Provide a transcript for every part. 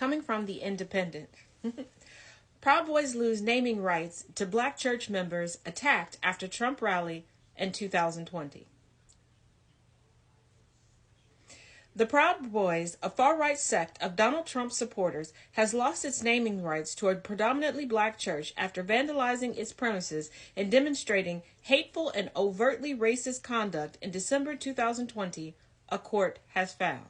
Coming from the Independent. Proud Boys lose naming rights to black church members attacked after Trump rally in 2020. The Proud Boys, a far-right sect of Donald Trump supporters, has lost its naming rights to a predominantly black church after vandalizing its premises and demonstrating hateful and overtly racist conduct in December 2020, a court has found.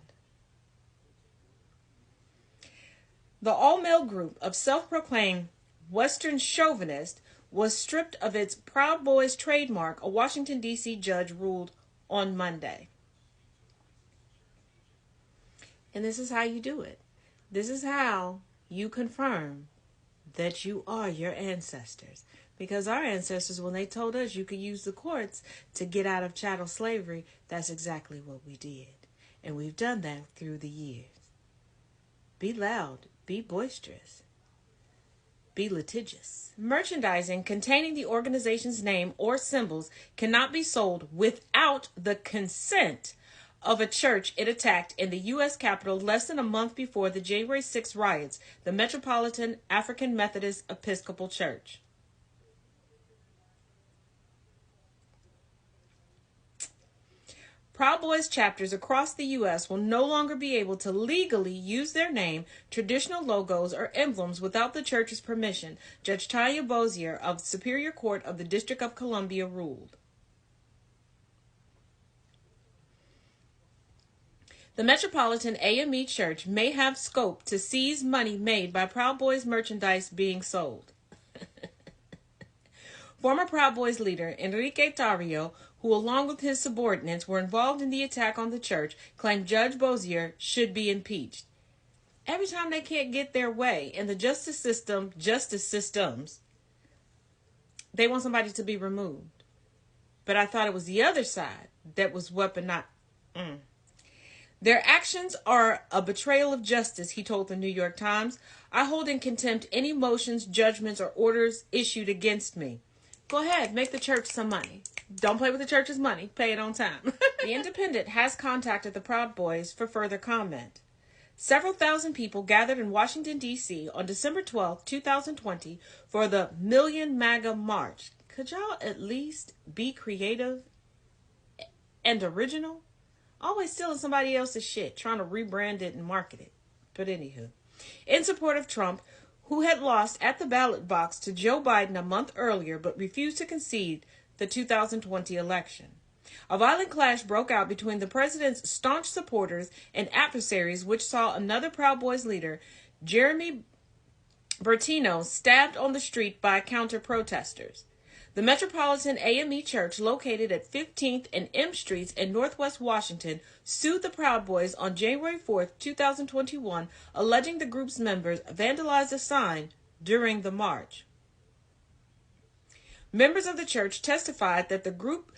The all-male group of self-proclaimed Western chauvinists was stripped of its Proud Boys trademark, a Washington, D.C. judge ruled on Monday. And this is how you do it. This is how you confirm that you are your ancestors. Because our ancestors, when they told us you could use the courts to get out of chattel slavery, that's exactly what we did. And we've done that through the years. Be loud. Be boisterous. Be litigious. Merchandising containing the organization's name or symbols cannot be sold without the consent of a church it attacked in the U.S. Capitol less than a month before the January 6 riots, the Metropolitan African Methodist Episcopal Church. Proud Boys chapters across the U.S. will no longer be able to legally use their name, traditional logos, or emblems without the church's permission, Judge Tanya Bozier of Superior Court of the District of Columbia ruled. The Metropolitan AME Church may have scope to seize money made by Proud Boys merchandise being sold. Former Proud Boys leader Enrique Tarrio, who along with his subordinates were involved in the attack on the church, claimed Judge Bozier should be impeached. Every time they can't get their way in the justice systems, they want somebody to be removed. But I thought it was the other side that was weaponized. Their actions are a betrayal of justice, he told the New York Times. I hold in contempt any motions, judgments, or orders issued against me. Go ahead, make the church some money. Don't play with the church's money. Pay it on time. The Independent has contacted the Proud Boys for further comment. Several thousand people gathered in Washington, D.C. on December 12, 2020 for the Million MAGA March. Could y'all at least be creative and original? Always stealing somebody else's shit, trying to rebrand it and market it. But anywho, in support of Trump, who had lost at the ballot box to Joe Biden a month earlier but refused to concede the 2020 election. A violent clash broke out between the president's staunch supporters and adversaries, which saw another Proud Boys leader, Jeremy Bertino, stabbed on the street by counter-protesters. The Metropolitan AME Church, located at 15th and M Streets in Northwest Washington, sued the Proud Boys on January 4, 2021, alleging the group's members vandalized a sign during the march. Members of the church testified that the group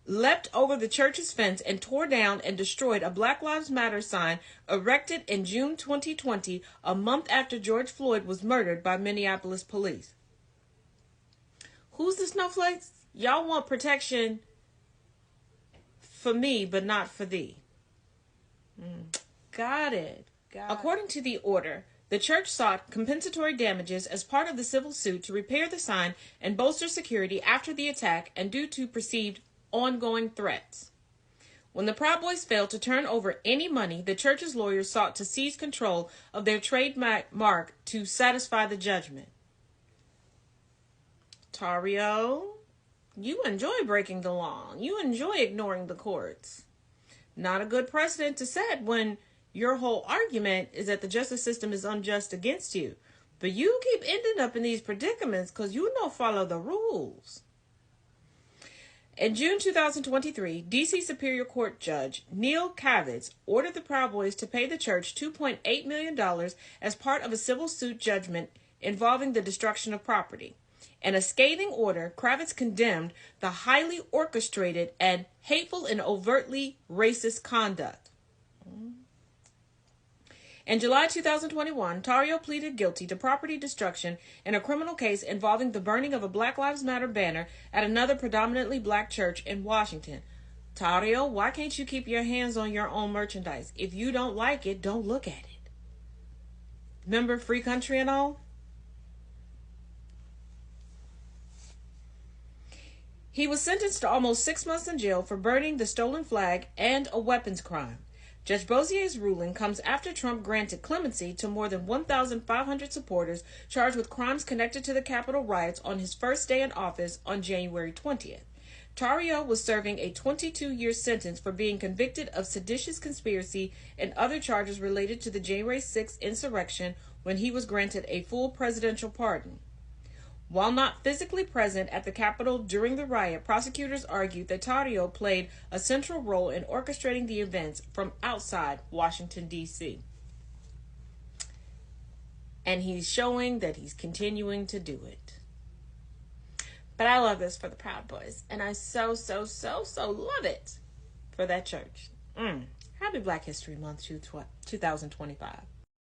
leapt over the church's fence and tore down and destroyed a Black Lives Matter sign erected in June 2020, a month after George Floyd was murdered by Minneapolis police. Who's the snowflakes? Y'all want protection for me, but not for thee. Got it. According to the order, the church sought compensatory damages as part of the civil suit to repair the sign and bolster security after the attack and due to perceived ongoing threats. When the Proud Boys failed to turn over any money, the church's lawyers sought to seize control of their trademark to satisfy the judgment. Tarrio, you enjoy breaking the law. You enjoy ignoring the courts. Not a good precedent to set when your whole argument is that the justice system is unjust against you. But you keep ending up in these predicaments because you don't follow the rules. In June 2023, D.C. Superior Court Judge Neil Kavitz ordered the Proud Boys to pay the church $2.8 million as part of a civil suit judgment involving the destruction of property. In a scathing order, Kravitz condemned the highly orchestrated and hateful and overtly racist conduct. In July 2021, Tarrio pleaded guilty to property destruction in a criminal case involving the burning of a Black Lives Matter banner at another predominantly black church in Washington. Tarrio, why can't you keep your hands on your own merchandise? If you don't like it, don't look at it. Remember free country and all? He was sentenced to almost 6 months in jail for burning the stolen flag and a weapons crime. Judge Bozier's ruling comes after Trump granted clemency to more than 1,500 supporters charged with crimes connected to the Capitol riots on his first day in office on January 20th. Tarrio was serving a 22-year sentence for being convicted of seditious conspiracy and other charges related to the January 6th insurrection when he was granted a full presidential pardon. While not physically present at the Capitol during the riot, prosecutors argued that Tarrio played a central role in orchestrating the events from outside Washington, D.C. And he's showing that he's continuing to do it. But I love this for the Proud Boys. And I so love it for that church. Happy Black History Month 2025.